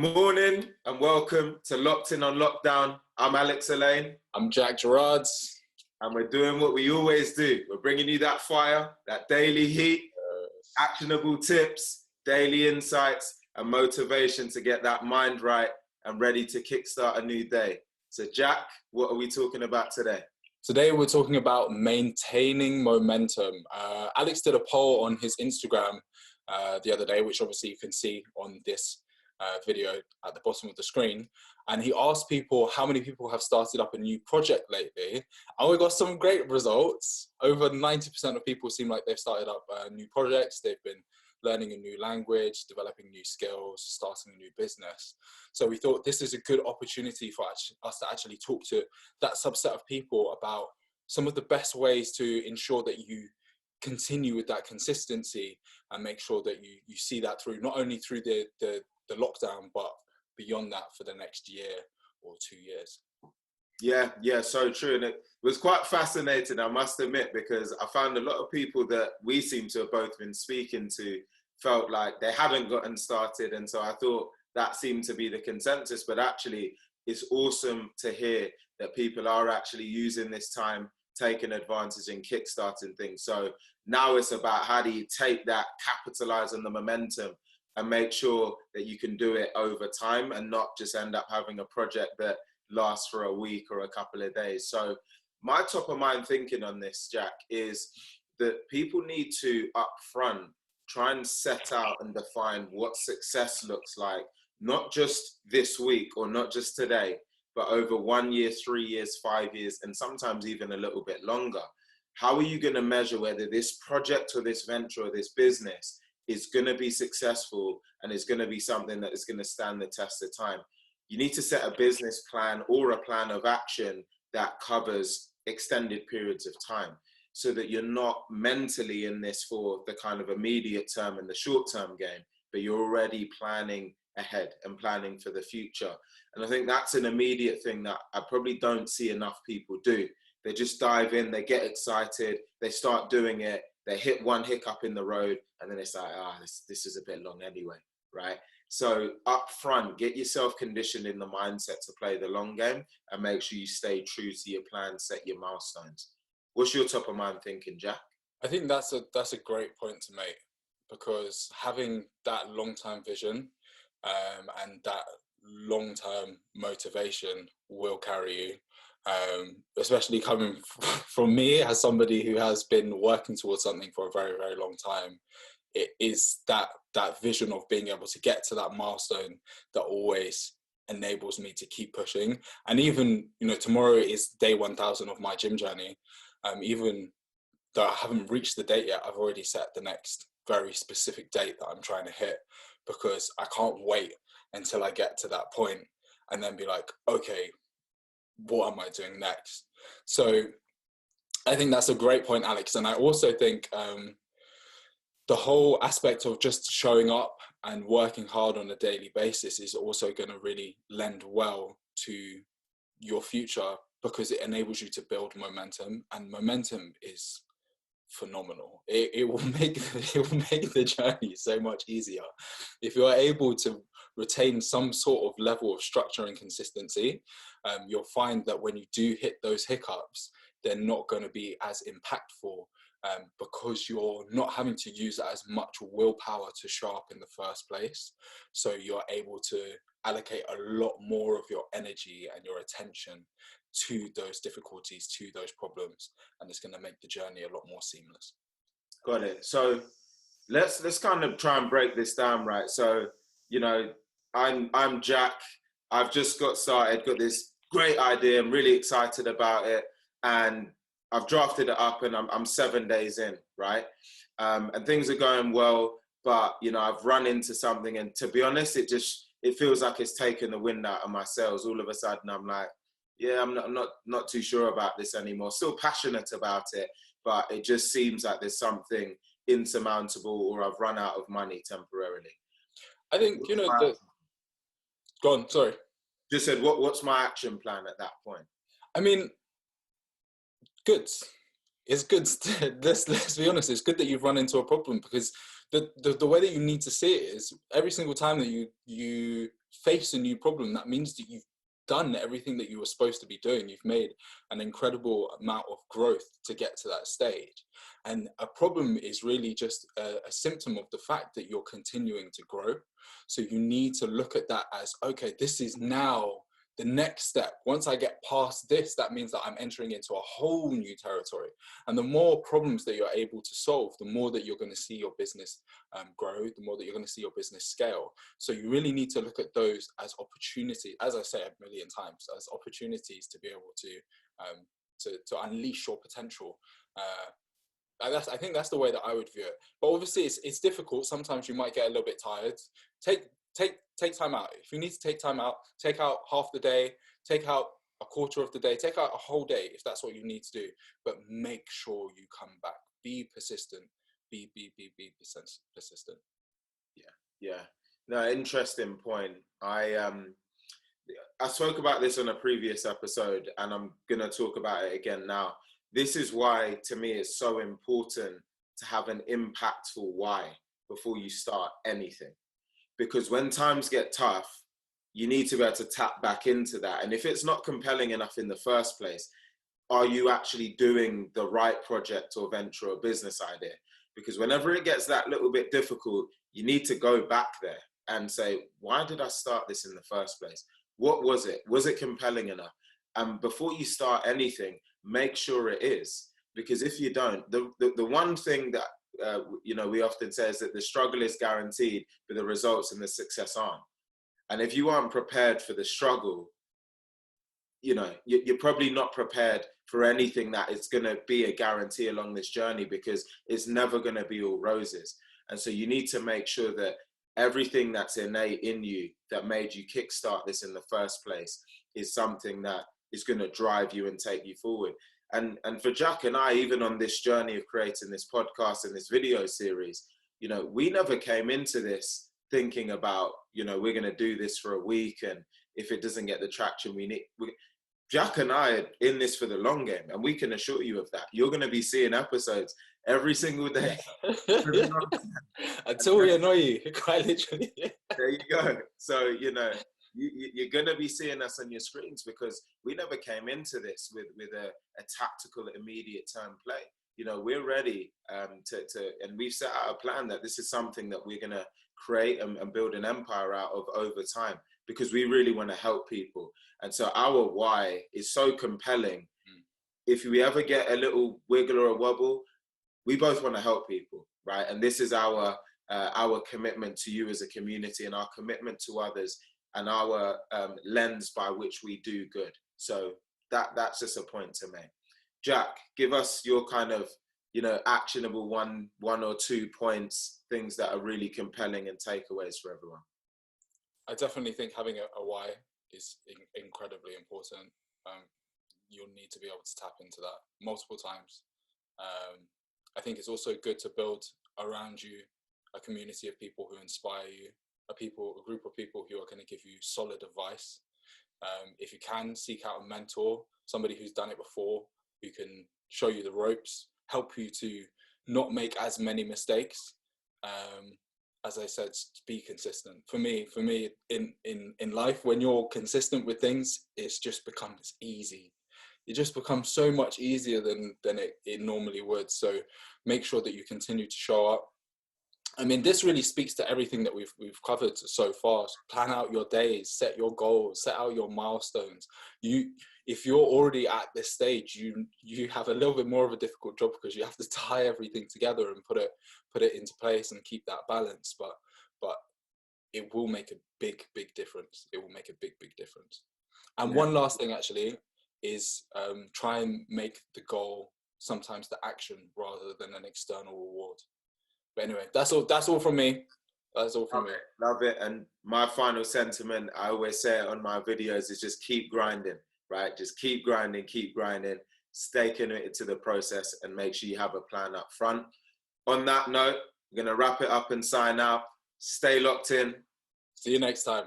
morning and welcome to Locked In on Lockdown. I'm Alex Elaine. I'm Jack Gerards. And we're doing what we always do. We're bringing you that fire, that daily heat, actionable tips, daily insights, and motivation to get that mind right and ready to kickstart a new day. So Jack, what are we talking about today? Today we're talking about maintaining momentum. Alex did a poll on his Instagram the other day, which obviously you can see on this video at the bottom of the screen, and he asked people how many people have started up a new project lately, and we got some great results. Over 90% of people seem like they've started up new projects. They've been learning a new language, developing new skills, starting a new business. So we thought this is a good opportunity for us to actually talk to that subset of people about some of the best ways to ensure that you continue with that consistency and make sure that you see that through, not only through the lockdown, but beyond that for the next year or 2 years. Yeah, so true. And it was quite fascinating, I must admit, because I found a lot of people that we seem to have both been speaking to felt like they hadn't gotten started. And so I thought that seemed to be the consensus, but actually it's awesome to hear that people are actually using this time, taking advantage and kickstarting things. So now it's about how do you take that, capitalize on the momentum and make sure that you can do it over time and not just end up having a project that lasts for a week or a couple of days. So my top of mind thinking on this, Jack, is that people need to upfront try and set out and define what success looks like, not just this week or not just today, but over 1 year, 3 years, 5 years, and sometimes even a little bit longer. How are you going to measure whether this project or this venture or this business is going to be successful and is going to be something that is going to stand the test of time? You need to set a business plan or a plan of action that covers extended periods of time so that you're not mentally in this for the kind of immediate term and the short term game, but you're already planning ahead and planning for the future. And I think that's an immediate thing that I probably don't see enough people do. They just dive in, they get excited, they start doing it, they hit one hiccup in the road, and then it's like, this is a bit long anyway, right? So up front, get yourself conditioned in the mindset to play the long game and make sure you stay true to your plan, set your milestones. What's your top of mind thinking, Jack? I think that's a great point to make, because having that long-term vision and that long-term motivation will carry you. Especially coming from me as somebody who has been working towards something for a very, very long time, it is that vision of being able to get to that milestone that always enables me to keep pushing. And even, tomorrow is day 1000 of my gym journey. Even though I haven't reached the date yet, I've already set the next very specific date that I'm trying to hit, because I can't wait until I get to that point and then be like, okay, what am I doing next? So I think that's a great point, Alex. And I also think the whole aspect of just showing up and working hard on a daily basis is also going to really lend well to your future, because it enables you to build momentum, and momentum is phenomenal. It will make the journey so much easier if you're able to retain some sort of level of structure and consistency. You'll find that when you do hit those hiccups, they're not going to be as impactful, because you're not having to use as much willpower to show up in the first place. So you're able to allocate a lot more of your energy and your attention to those difficulties, to those problems, and it's going to make the journey a lot more seamless. Got it. So let's kind of try and break this down, right? So, I'm Jack. I've just got started, got this great idea. I'm really excited about it, and I've drafted it up, and I'm 7 days in, right? And things are going well, but I've run into something, and to be honest, it feels like it's taken the wind out of my sails. All of a sudden, I'm like, yeah, I'm not too sure about this anymore. Still passionate about it, but it just seems like there's something insurmountable, or I've run out of money temporarily. I think, go on, sorry. Just said, what's my action plan at that point? I mean, good. It's good. Let's be honest. It's good that you've run into a problem, because the way that you need to see it is every single time that you face a new problem, that means that you've done everything that you were supposed to be doing. You've made an incredible amount of growth to get to that stage. And a problem is really just a symptom of the fact that you're continuing to grow. So you need to look at that as, okay, this is now the next step. Once I get past this, that means that I'm entering into a whole new territory. And the more problems that you're able to solve, the more that you're going to see your business grow, the more that you're going to see your business scale. So you really need to look at those as opportunity, as I say a million times, as opportunities to be able to unleash your potential. I think that's the way that I would view it. But obviously it's difficult. Sometimes you might get a little bit tired. Take time out. If you need to take time out, take out half the day, take out a quarter of the day, take out a whole day if that's what you need to do. But make sure you come back. Be persistent. Be persistent. Yeah. No, interesting point. I spoke about this on a previous episode, and I'm gonna talk about it again now. This is why, to me, it's so important to have an impactful why before you start anything. Because when times get tough, you need to be able to tap back into that. And if it's not compelling enough in the first place, are you actually doing the right project or venture or business idea? Because whenever it gets that little bit difficult, you need to go back there and say, why did I start this in the first place? What was it? Was it compelling enough? And before you start anything, make sure it is. Because if you don't, the one thing that we often say is that the struggle is guaranteed, but the results and the success aren't. And if you aren't prepared for the struggle, you're probably not prepared for anything that is going to be a guarantee along this journey, because it's never going to be all roses. And so you need to make sure that everything that's innate in you that made you kickstart this in the first place is something that is going to drive you and take you forward. And for Jack and I, even on this journey of creating this podcast and this video series, we never came into this thinking about, we're going to do this for a week, and if it doesn't get the traction we need. Jack and I are in this for the long game, and we can assure you of that. You're going to be seeing episodes every single day. Until we annoy you, quite literally. There you go. So, you're going to be seeing us on your screens, because we never came into this with a tactical, immediate term play. We're ready and we've set out a plan that this is something that we're going to create and build an empire out of over time, because we really want to help people. And so our why is so compelling. If we ever get a little wiggle or a wobble, we both want to help people, right? And this is our commitment to you as a community, and our commitment to others, and our lens by which we do good. So that's just a point to make. Jack, give us your kind of, actionable one or 2 points, things that are really compelling and takeaways for everyone. I definitely think having a why is incredibly important. You'll need to be able to tap into that multiple times. I think it's also good to build around you a community of people who inspire you, a group of people who are going to give you solid advice. If you can, seek out a mentor, somebody who's done it before, who can show you the ropes, help you to not make as many mistakes. As I said, be consistent. For me, in life, when you're consistent with things, it's just becomes easy. It just becomes so much easier than it normally would. So make sure that you continue to show up. I mean, this really speaks to everything that we've covered so far. Plan out your days, set your goals, set out your milestones. If you're already at this stage, you have a little bit more of a difficult job, because you have to tie everything together and put it into place and keep that balance. But it will make a big difference. It will make a big difference. And one last thing actually is try and make the goal sometimes the action rather than an external reward. But anyway, that's all from me. That's all from me. Love it. And my final sentiment, I always say it on my videos, is just keep grinding, right? Just keep grinding, stay committed to the process, and make sure you have a plan up front. On that note, we're going to wrap it up and sign out. Stay locked in. See you next time.